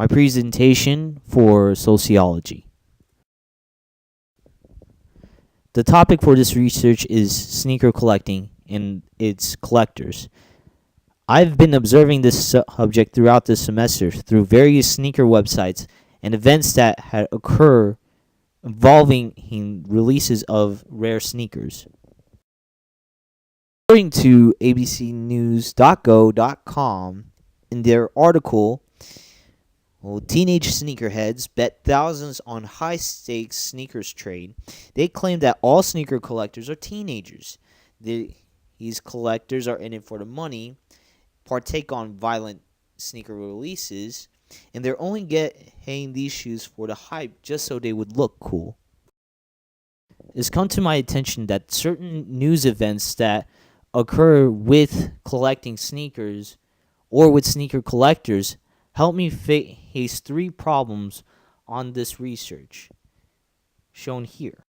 my presentation for sociology. The topic for this research is sneaker collecting and its collectors. I've been observing this subject throughout the semester through various sneaker websites and events that had occur involving releases of rare sneakers. According to abcnews.go.com, in their article, teenage sneakerheads bet thousands on high-stakes sneakers trade. They claim that all sneaker collectors are teenagers. These collectors are in it for the money, partake on violent sneaker releases, and they're only getting these shoes for the hype just so they would look cool. It's come to my attention that certain news events that occur with collecting sneakers or with sneaker collectors help me face 3 problems on this research, shown here.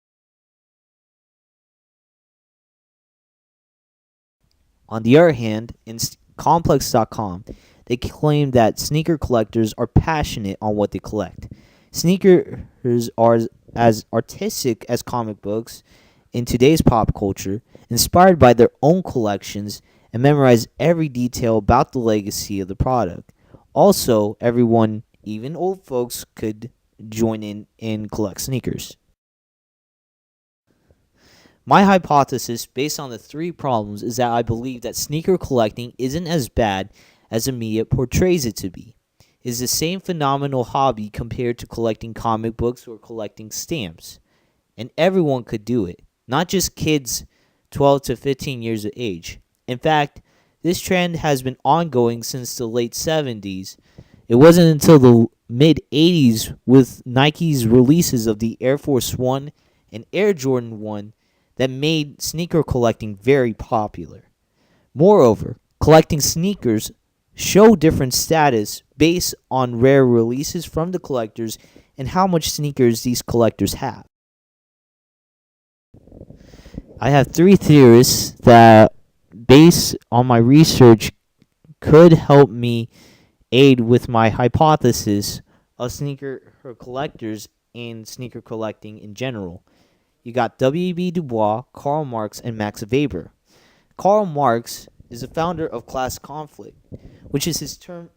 On the other hand, in complex.com, they claim that sneaker collectors are passionate on what they collect. Sneakers are as artistic as comic books in today's pop culture, inspired by their own collections, and memorize every detail about the legacy of the product. Also, everyone, even old folks, could join in and collect sneakers. My hypothesis, based on the 3 problems, is that I believe that sneaker collecting isn't as bad as the media portrays it to be. It is the same phenomenal hobby compared to collecting comic books or collecting stamps. And everyone could do it, not just kids 12 to 15 years of age. In fact, this trend has been ongoing since the late 70s. It wasn't until the mid-80s with Nike's releases of the Air Force One and Air Jordan 1 that made sneaker collecting very popular. Moreover, collecting sneakers show different status based on rare releases from the collectors and how much sneakers these collectors have. I have 3 theories that, based on my research, could help me aid with my hypothesis of sneaker collectors and sneaker collecting in general. You got W.E.B. Du Bois, Karl Marx, and Max Weber. Karl Marx is the founder of class conflict, which is his term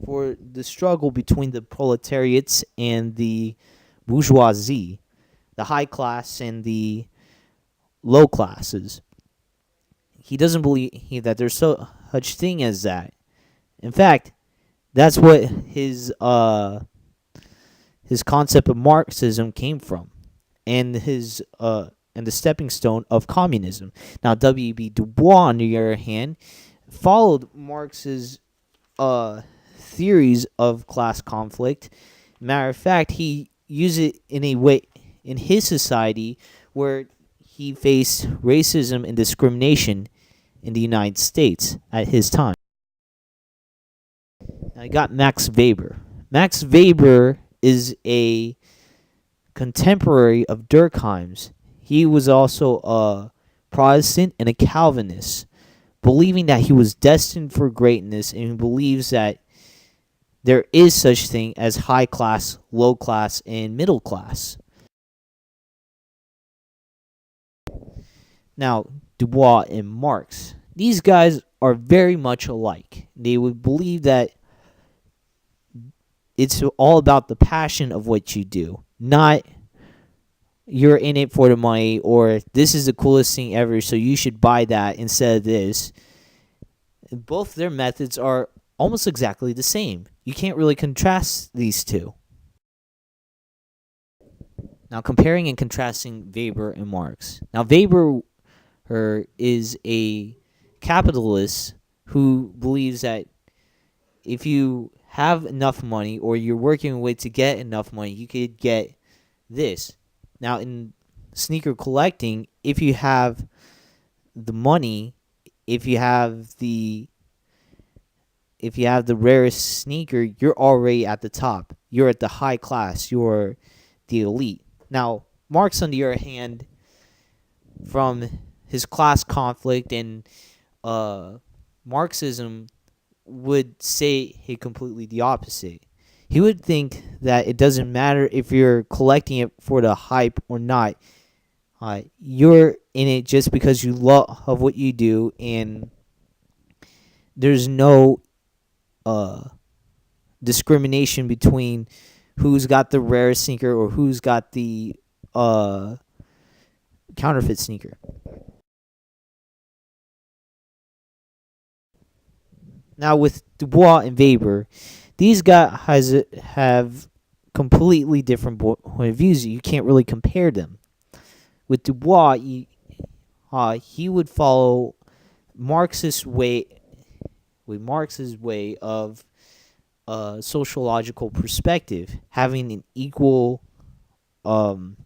for the struggle between the proletariats and the bourgeoisie, the high class and the low classes. He doesn't believe that there's such thing as that. In fact, that's what his concept of Marxism came from, and the stepping stone of communism. Now, W.E.B. Du Bois, on the other hand, followed Marx's theories of class conflict. Matter of fact, he used it in a way in his society where he faced racism and discrimination in the United States at his time. Now, I got Max Weber. Max Weber is a contemporary of Durkheim's. He was also a Protestant and a Calvinist, believing that he was destined for greatness, and he believes that there is such thing as high class, low class, and middle class. Now, Du Bois and Marx, these guys are very much alike. They would believe that it's all about the passion of what you do, not you're in it for the money or this is the coolest thing ever, so you should buy that instead of this. Both their methods are almost exactly the same. You can't really contrast these two. Now, comparing and contrasting Weber and Marx. Now, Weber is a capitalist who believes that if you have enough money or you're working with to get enough money, you could get this. Now, in sneaker collecting, if you have the money, if you have the rarest sneaker, you're already at the top. You're at the high class. You're the elite. Now, Marx, on the other hand, from his class conflict and Marxism, would say completely the opposite. He would think that it doesn't matter if you're collecting it for the hype or not. You're in it just because you love what you do, and there's no uh, discrimination between who's got the rarest sneaker or who's got the uh, counterfeit sneaker. Now with Dubois and Weber, these guys have completely different point of views. You can't really compare them. With Dubois, he would follow Marxist way with Marx's way of sociological perspective, having an um,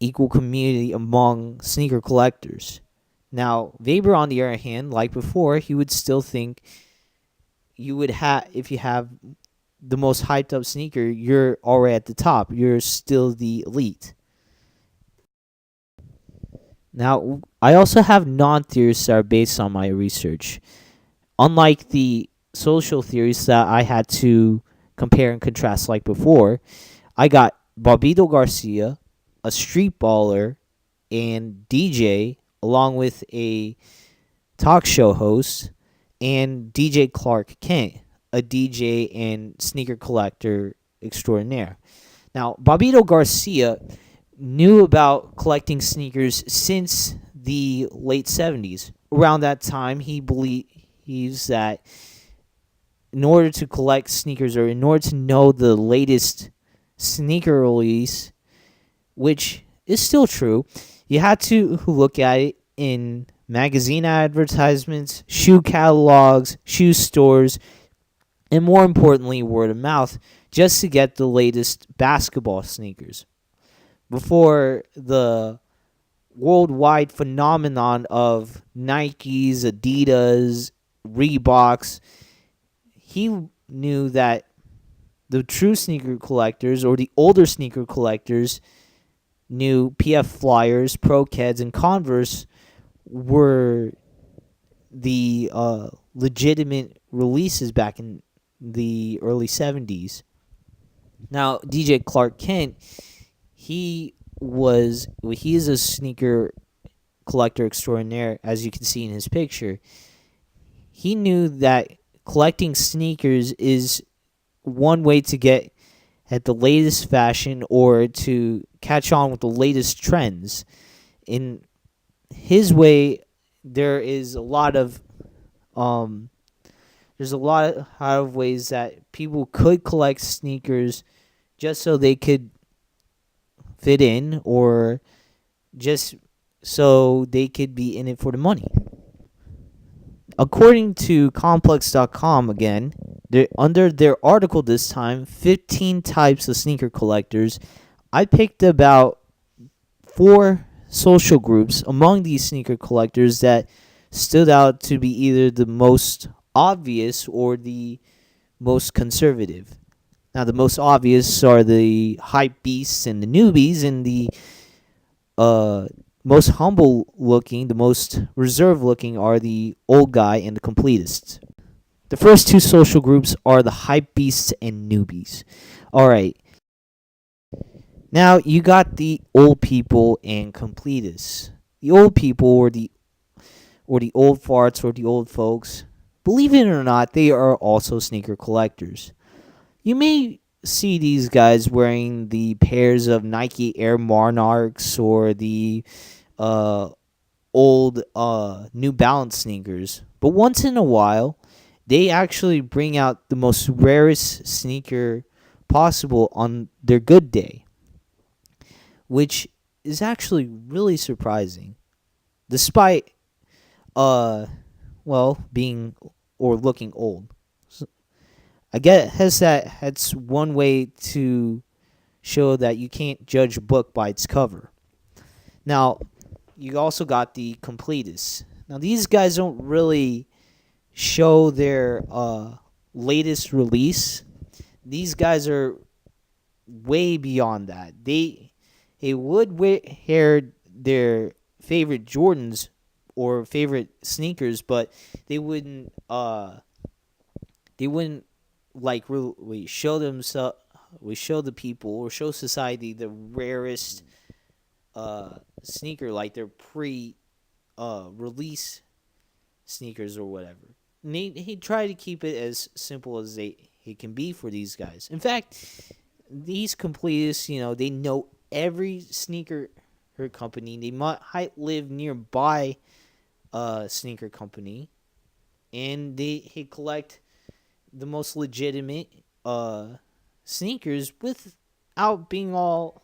equal community among sneaker collectors. Now, Weber, on the other hand, like before, he would still think you would have if you have the most hyped up sneaker, you're already at the top. You're still the elite. Now, I also have non-theorists that are based on my research. Unlike the social theories that I had to compare and contrast like before, I got Bobito Garcia, a street baller and DJ, along with a talk show host, and DJ Clark Kent, a DJ and sneaker collector extraordinaire. Now, Bobito Garcia knew about collecting sneakers since the late 70s. Around that time, he believes that in order to collect sneakers or in order to know the latest sneaker release, which is still true, you had to look at it in magazine advertisements, shoe catalogs, shoe stores, and more importantly, word of mouth, just to get the latest basketball sneakers. Before the worldwide phenomenon of Nikes, Adidas, Reeboks, he knew that the true sneaker collectors or the older sneaker collectors knew PF Flyers, Pro Keds, and Converse were the legitimate releases back in the early 70s. Now, DJ Clark Kent, he is a sneaker collector extraordinaire, as you can see in his picture. He knew that collecting sneakers is one way to get at the latest fashion or to catch on with the latest trends. In his way, there is a lot of ways that people could collect sneakers just so they could fit in or just so they could be in it for the money. According to complex.com again, under their article this time, 15 types of sneaker collectors, I picked about 4 social groups among these sneaker collectors that stood out to be either the most obvious or the most conservative. Now, the most obvious are the hype beasts and the newbies, and the most humble looking, the most reserved looking are the old guy and the completists. The first 2 social groups are the hype beasts and newbies. All right. Now you got the old people and completists. The old people or the old farts or the old folks, believe it or not, they are also sneaker collectors. You may see these guys wearing the pairs of Nike Air Monarchs or the old New Balance sneakers, but once in a while, they actually bring out the most rarest sneaker possible on their good day, which is actually really surprising, despite being or looking old. I guess that's one way to show that you can't judge a book by its cover. Now, you also got the completists. Now, these guys don't really show their latest release. These guys are way beyond that. They would wear their favorite Jordans or favorite sneakers, but they wouldn't like we show them, so we show the people or show society the rarest sneaker, like their pre release sneakers or whatever. And he tried to keep it as simple as it can be for these guys. In fact, these completists, they know every sneaker company. They might live nearby a sneaker company, and they collect the most legitimate sneakers without being all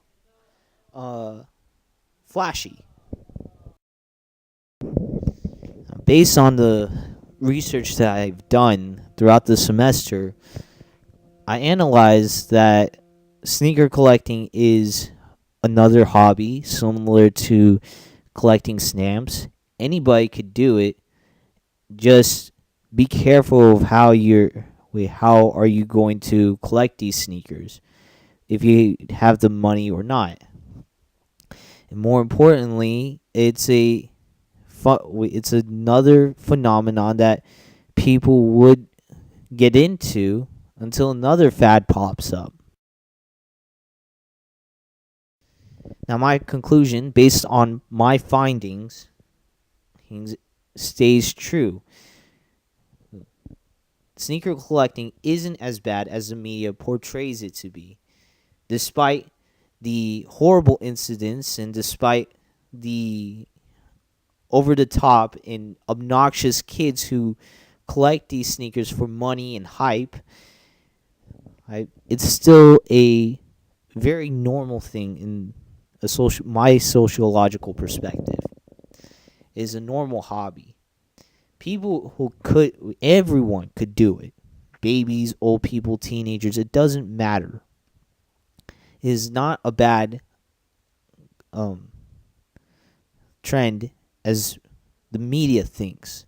flashy. Based on the research that I've done throughout the semester, I analyzed that sneaker collecting is another hobby similar to collecting stamps. Anybody could do it. Just be careful of how are you going to collect these sneakers, if you have the money or not. And more importantly, it's another phenomenon that people would get into until another fad pops up. Now, my conclusion, based on my findings, stays true. Sneaker collecting isn't as bad as the media portrays it to be. Despite the horrible incidents and despite the over the top and obnoxious kids who collect these sneakers for money and hype, it's still a very normal thing in my sociological perspective. It is a normal hobby. Everyone could do it. Babies, old people, teenagers, it doesn't matter. It is not a bad trend as the media thinks.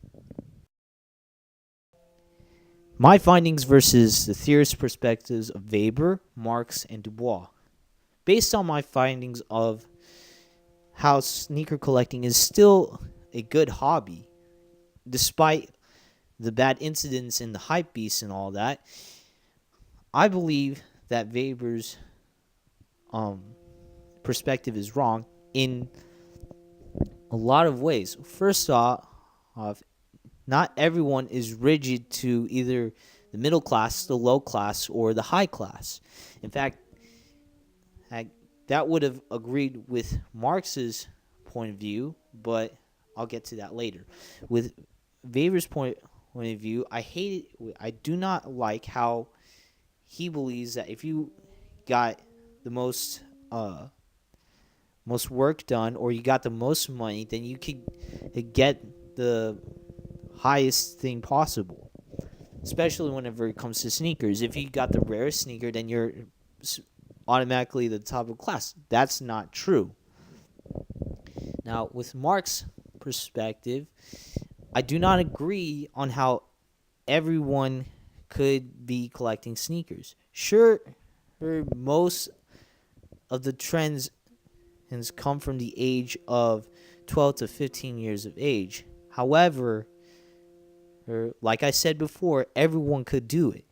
My findings versus the theorist perspectives of Weber, Marx, and Dubois. Based on my findings of how sneaker collecting is still a good hobby, despite the bad incidents and the hype beasts and all that, I believe that Weber's perspective is wrong in a lot of ways. First off, not everyone is rigid to either the middle class, the low class, or the high class. In fact, that would have agreed with Marx's point of view, but I'll get to that later. With Weber's point of view, I do not like how he believes that if you got the most work done or you got the most money, then you could get the highest thing possible. Especially whenever it comes to sneakers. If you got the rarest sneaker, then you're automatically the top of class. That's not true. Now, with Marx's perspective, I do not agree on how everyone could be collecting sneakers. Sure, most of the trends has come from the age of 12 to 15 years of age. However, like I said before, everyone could do it.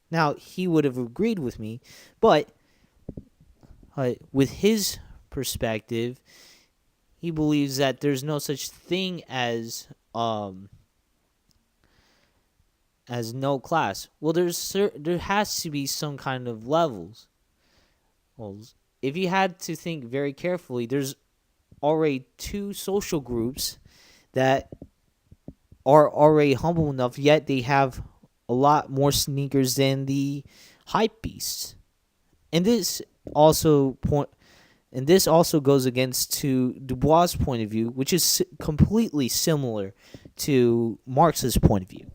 Now, he would have agreed with me, but with his perspective, he believes that there's no such thing as no class. Well, there has to be some kind of levels. Well, if you had to think very carefully, there's already two social groups that are already humble enough, yet they have a lot more sneakers than the hype beasts. And this also goes against to Dubois' point of view, which is completely similar to Marx's point of view.